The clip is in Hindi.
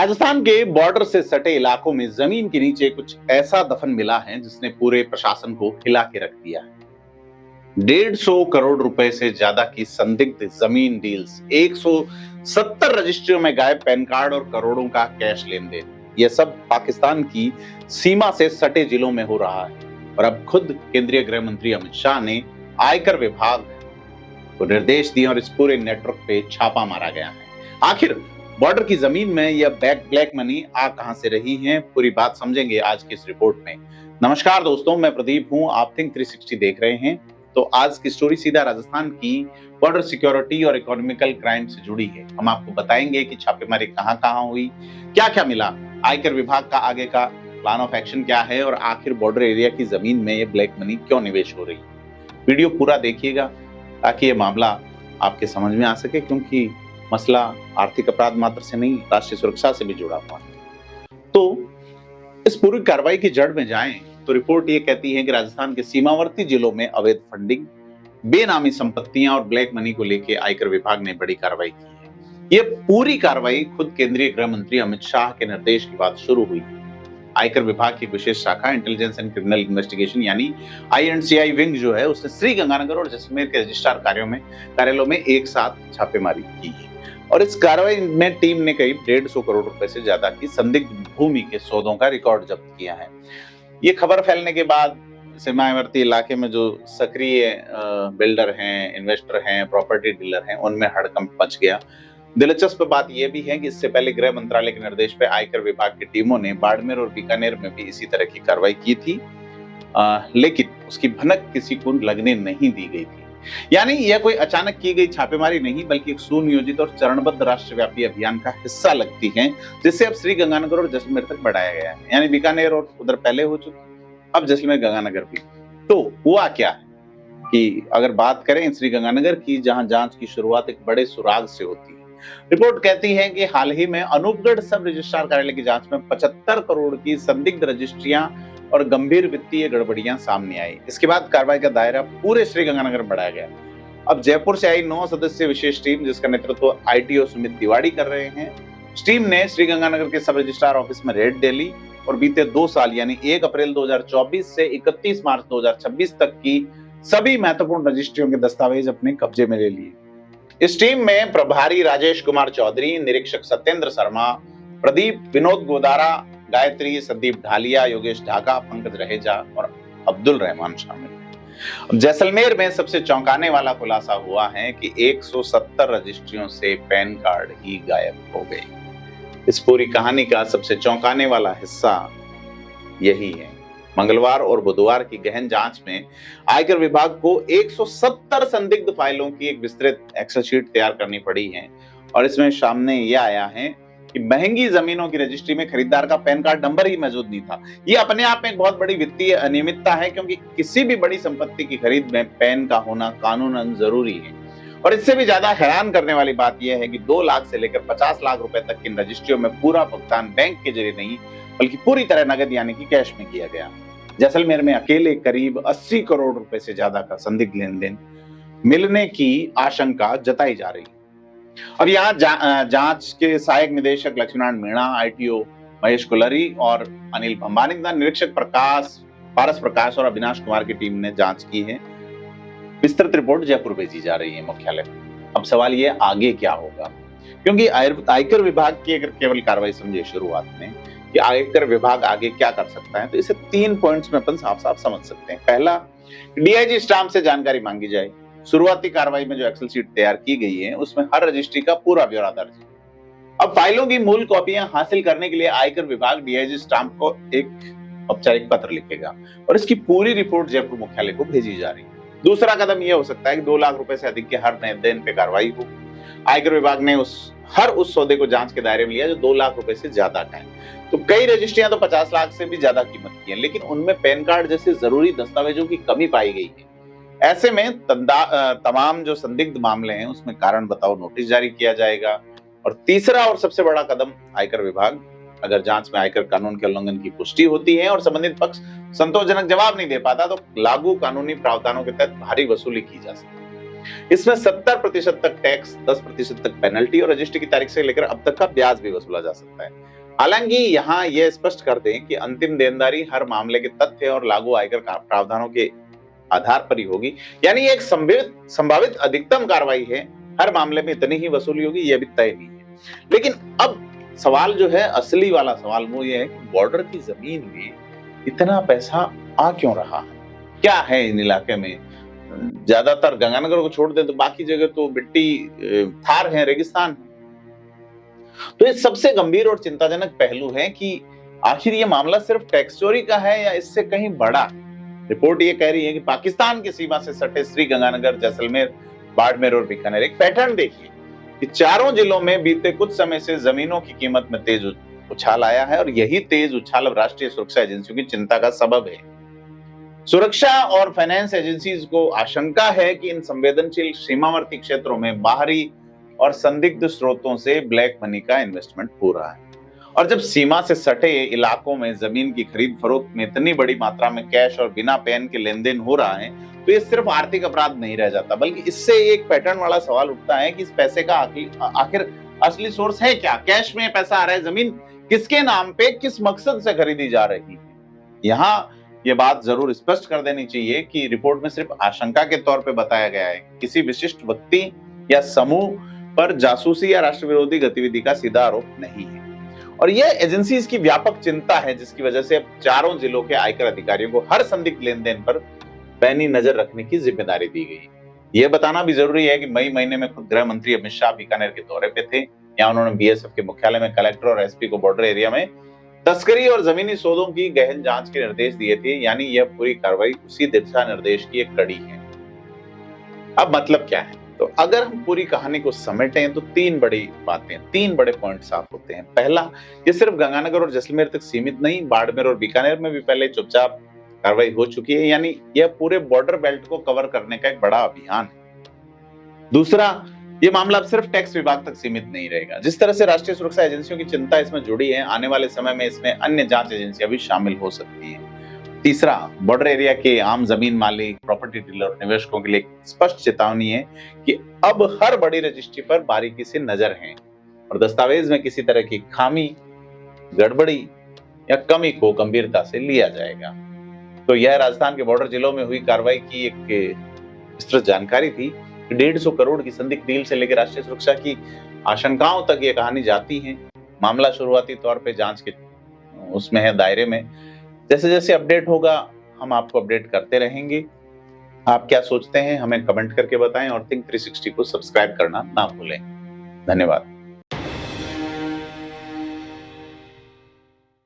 राजस्थान के बॉर्डर से सटे इलाकों में जमीन के नीचे कुछ ऐसा दफन मिला है जिसने पूरे प्रशासन को हिला के रख दिया है। 150 करोड़ रुपए से ज्यादा की संदिग्ध जमीन डील्स, 170 रजिस्ट्रियों में गायब पैन कार्ड और करोड़ों का कैश लेन देन, यह सब पाकिस्तान की सीमा से सटे जिलों में हो रहा है। और अब खुद केंद्रीय गृह मंत्री अमित शाह ने आयकर विभाग को निर्देश दिए और इस पूरे नेटवर्क पे छापा मारा गया है। आखिर बॉर्डर की जमीन में यह ब्लैक मनी आ कहां से रही है, पूरी बात समझेंगे आज की इस रिपोर्ट में। नमस्कार दोस्तों, मैं प्रदीप हूं, आप थिंक 360 देख रहे हैं। तो आज की स्टोरी सीधा राजस्थान की बॉर्डर सिक्योरिटी और इकोनॉमिकल क्राइम से जुड़ी है। हम आपको बताएंगे कि छापेमारी कहां कहां हुई, क्या क्या मिला, आयकर विभाग का आगे का प्लान ऑफ एक्शन क्या है और आखिर बॉर्डर एरिया की जमीन में ये ब्लैक मनी क्यों निवेश हो रही है। वीडियो पूरा देखिएगा ताकि ये मामला आपके समझ में आ सके, क्योंकि मसला आर्थिक अपराध मात्र से नहीं, राष्ट्रीय सुरक्षा से भी जुड़ा हुआ है। तो इस पूरी कार्रवाई की जड़ में जाएं तो रिपोर्ट ये कहती है कि राजस्थान के सीमावर्ती जिलों में अवैध फंडिंग, बेनामी संपत्तियां और ब्लैक मनी को लेकर आयकर विभाग ने बड़ी कार्रवाई की है। ये पूरी कार्रवाई खुद केंद्रीय गृह मंत्री अमित शाह के निर्देश के बाद शुरू हुई है। आयकर विभाग की विशेष शाखा इंटेलिजेंस एंड क्रिमिनल इन्वेस्टिगेशन यानी INCI विंग जो है, उसने श्रीगंगानगर और जैसलमेर के रजिस्ट्रार कार्यालयों में एक साथ छापेमारी की है। और इस कार्रवाई में टीम ने करीब 150 करोड़ रुपए से ज्यादा की संदिग्ध भूमि के सौदों का रिकॉर्ड जब्त किया है। ये खबर फैलने के बाद सीमावर्ती इलाके में जो सक्रिय बिल्डर हैं, इन्वेस्टर हैं, प्रॉपर्टी डीलर हैं, उनमें हड़कंप मच गया। दिलचस्प बात यह भी है कि इससे पहले गृह मंत्रालय के निर्देश पे आयकर विभाग की टीमों ने बाड़मेर और बीकानेर में भी इसी तरह की कार्रवाई की थी, लेकिन उसकी भनक किसी को लगने नहीं दी गई थी। यानी यह कोई अचानक की गई छापेमारी नहीं, बल्कि एक सुनियोजित और चरणबद्ध राष्ट्रव्यापी अभियान का हिस्सा लगती है, जिसे अब श्रीगंगानगर और जैसलमेर तक बढ़ाया गया है। यानी बीकानेर और उधर पहले हो चुकी, अब जैसलमेर गंगानगर भी। तो हुआ क्या है कि अगर बात करें श्रीगंगानगर की, जहां जांच की शुरुआत एक बड़े सुराग से होती है। रिपोर्ट कहती है कि हाल ही में अनूपगढ़ सब रजिस्ट्रार कार्यालय की जांच में 75 करोड़ की संदिग्ध रजिस्ट्रियां और गंभीर वित्तीय गड़बड़ियां सामने आई। इसके बाद कार्रवाई का दायरा पूरे श्रीगंगानगर में बढ़ाया गया। अब जयपुर से आई 9 सदस्यीय विशेष टीम, जिसका नेतृत्व ITO सुमित तिवारी कर रहे हैं। इस टीम ने श्रीगंगानगर के सब रजिस्ट्रार ऑफिस में रेड डाली और बीते 2 साल यानी 1 अप्रैल 2024 से 31 मार्च 2026 तक की सभी महत्वपूर्ण रजिस्ट्रियों के दस्तावेज अपने कब्जे में ले लिए। इस टीम में प्रभारी राजेश कुमार चौधरी, निरीक्षक सत्येंद्र शर्मा, प्रदीप, विनोद गोदारा, गायत्री, संदीप ढालिया, योगेश ढाका, पंकज रहेजा और अब्दुल रहमान शामिल हैं। जैसलमेर में सबसे चौंकाने वाला खुलासा हुआ है कि 170 रजिस्ट्रियों से पैन कार्ड ही गायब हो गए। इस पूरी कहानी का सबसे चौंकाने वाला हिस्सा यही है। मंगलवार और बुधवार की गहन जांच में आयकर विभाग को 170 संदिग्ध फाइलों की एक विस्तृत एक्सेल शीट तैयार करनी पड़ी है। और इसमें सामने यह आया है कि महंगी जमीनों की रजिस्ट्री में खरीदार का पैन कार्ड नंबर ही मौजूद नहीं था। यह अपने आप में एक बहुत बड़ी वित्तीय अनियमितता है, क्योंकि किसी भी बड़ी संपत्ति की खरीद में पैन का होना कानूनन जरूरी है। और इससे भी ज्यादा हैरान करने वाली बात यह है कि 2 लाख से लेकर 50 लाख रुपए तक की इन रजिस्ट्रियों में पूरा भुगतान बैंक के जरिए नहीं, बल्कि पूरी तरह नगद यानी कि कैश में किया गया। जैसलमेर में अकेले करीब 80 करोड़ रुपए से ज्यादा का संदिग्ध लेन देन मिलने की आशंका जताई जा रही है। और यहाँ जांच के सहायक निदेशक लक्ष्मीनारायण मीणा, ITO महेश कुलरी और अनिल भंबानी तथा निरीक्षक पारस प्रकाश और अविनाश कुमार की टीम ने जांच की है। विस्तृत रिपोर्ट जयपुर भेजी जा रही है मुख्यालय। अब सवाल ये, आगे क्या होगा? क्योंकि आयकर विभाग की अगर केवल कार्रवाई समझे शुरुआत में कि आयकर विभाग आगे क्या कर सकता है, तो इसे 3 पॉइंट्स में अपन साफ साफ समझ सकते हैं। पहला, DIG स्टाम्प से जानकारी मांगी जाए। शुरुआती कार्रवाई में जो एक्सेल शीट तैयार की गई है, उसमें हर रजिस्ट्री का पूरा ब्यौरा दर्ज है। अब फाइलों की मूल कॉपियां हासिल करने के लिए आयकर विभाग DIG स्टाम्प को एक औपचारिक पत्र लिखेगा और इसकी पूरी रिपोर्ट जयपुर मुख्यालय को भेजी जा रही है। दूसरा कदम यह हो सकता है कि 2 लाख रुपए से अधिक के हर नए देन पे कार्रवाई हो। आयकर विभाग ने हर उस सौदे को जांच के दायरे में लिया जो 2 लाख रुपए से ज्यादा का है। तो कई रजिस्ट्रियां तो 50 लाख से भी ज्यादा कीमत की हैं, लेकिन उनमें पैन कार्ड जैसे जरूरी दस्तावेजों की कमी पाई गई है। ऐसे में तमाम जो संदिग्ध मामले हैं उसमें कारण बताओ नोटिस जारी किया जाएगा। और तीसरा और सबसे बड़ा कदम, आयकर विभाग अगर जांच में आयकर कानून के उल्लंघन की पुष्टि होती है और संबंधित पक्ष संतोषजनक जवाब नहीं दे पाता, तो लागू कानूनी प्रावधानों के तहत भारी वसूली की जा सकती है। इसमें 70% तक टैक्स, 10% तक पेनल्टी और रजिस्ट्री की तारीख से लेकर अब तक का ब्याज भी वसूला जा सकता है। हालांकि यहाँ यह स्पष्ट कर दें कि अंतिम देनदारी हर मामले के तथ्य और लागू आयकर प्रावधानों के आधार पर ही होगी, यानी एक संभावित अधिकतम कार्रवाई है, हर मामले में इतनी ही वसूली होगी, यह भी तय नहीं है। लेकिन अब सवाल जो है, असली वाला सवाल वो ये है कि बॉर्डर की जमीन में इतना पैसा आ क्यों रहा है, क्या है इन इलाके में? ज्यादातर गंगानगर को छोड़ दे तो बाकी जगह तो मिट्टी थार है, रेगिस्तान है। तो ये सबसे गंभीर और चिंताजनक पहलू है कि आखिर ये मामला सिर्फ टैक्स चोरी का है या इससे कहीं बड़ा। रिपोर्ट ये कह रही है कि पाकिस्तान की सीमा से सटे श्रीगंगानगर, जैसलमेर, बाड़मेर और बीकानेर, एक पैटर्न देखिए कि चारों जिलों में बीते कुछ समय से जमीनों की कीमत में तेज उछाल आया है और यही तेज उछाल अब राष्ट्रीय सुरक्षा एजेंसियों की चिंता का सबब है। सुरक्षा और फाइनेंस एजेंसीज को आशंका है कि इन संवेदनशील सीमावर्ती क्षेत्रों में बाहरी और संदिग्ध स्रोतों से ब्लैक मनी का इन्वेस्टमेंट हो रहा है। और जब सीमा से सटे इलाकों में जमीन की खरीद फरोख्त में इतनी बड़ी मात्रा में कैश और बिना पैन के लेन देन हो रहा है, तो ये सिर्फ आर्थिक अपराध नहीं रह जाता, बल्कि इससे एक पैटर्न वाला सवाल उठता है कि इस पैसे का आखिर असली सोर्स है क्या? कैश में पैसा आ रहा है, जमीन किसके नाम पे, किस मकसद से खरीदी जा रही है? यहाँ ये बात जरूर स्पष्ट कर देनी चाहिए कि रिपोर्ट में सिर्फ आशंका के तौर पे बताया गया है, किसी विशिष्ट व्यक्ति या समूह पर जासूसी या राष्ट्र विरोधी गतिविधि का सीधा आरोप नहीं है। और यह एजेंसीज की व्यापक चिंता है, जिसकी वजह से अब चारों जिलों के आयकर अधिकारियों को हर संदिग्ध लेन देन पर पैनी नजर रखने की जिम्मेदारी दी गई। यह बताना भी जरूरी है कि मई महीने में खुद गृह मंत्री अमित शाह बीकानेर के दौरे पे थे। यहाँ उन्होंने बीएसएफ के मुख्यालय में कलेक्टर और एसपी को बॉर्डर एरिया में तस्करी और जमीनी सौदों की गहन जांच के निर्देश दिए थे, यानी यह पूरी कार्रवाई उसी दिशा निर्देश की एक कड़ी है। अब मतलब क्या है? तो अगर हम पूरी कहानी को समेटें तो तीन बड़ी बातें, तीन बड़े पॉइंट साफ होते हैं। पहला, ये सिर्फ गंगानगर और जैसलमेर तक सीमित नहीं, बाड़मेर और बीकानेर में भी पहले चुपचाप कार्रवाई हो चुकी है, यानी यह पूरे बॉर्डर बेल्ट को कवर करने का एक बड़ा अभियान है। दूसरा, ये मामला अब सिर्फ टैक्स विभाग तक सीमित नहीं रहेगा। जिस तरह से राष्ट्रीय सुरक्षा एजेंसियों की चिंता इसमें जुड़ी है, आने वाले समय में इसमें अन्य जांच एजेंसियां भी शामिल हो सकती हैं। तीसरा, बॉर्डर एरिया के आम जमीन मालिक, प्रॉपर्टी डीलर और निवेशकों के लिए स्पष्ट चेतावनी है कि अब हर बड़ी रजिस्ट्री पर बारीकी से नजर है और दस्तावेज में किसी तरह की खामी, गड़बड़ी या कमी को गंभीरता से लिया जाएगा। तो यह राजस्थान के बॉर्डर जिलों में हुई कार्रवाई की एक विस्तृत जानकारी थी। 150 करोड़ की संदिग्ध डील से लेकर राष्ट्रीय सुरक्षा की आशंकाओं तक ये कहानी जाती है। मामला शुरुआती तौर पे जांच के उसमें है, दायरे में। जैसे जैसे अपडेट होगा हम आपको अपडेट करते रहेंगे। आप क्या सोचते हैं हमें कमेंट करके बताएं और थिंक 360 को सब्सक्राइब करना ना भूलें। धन्यवाद।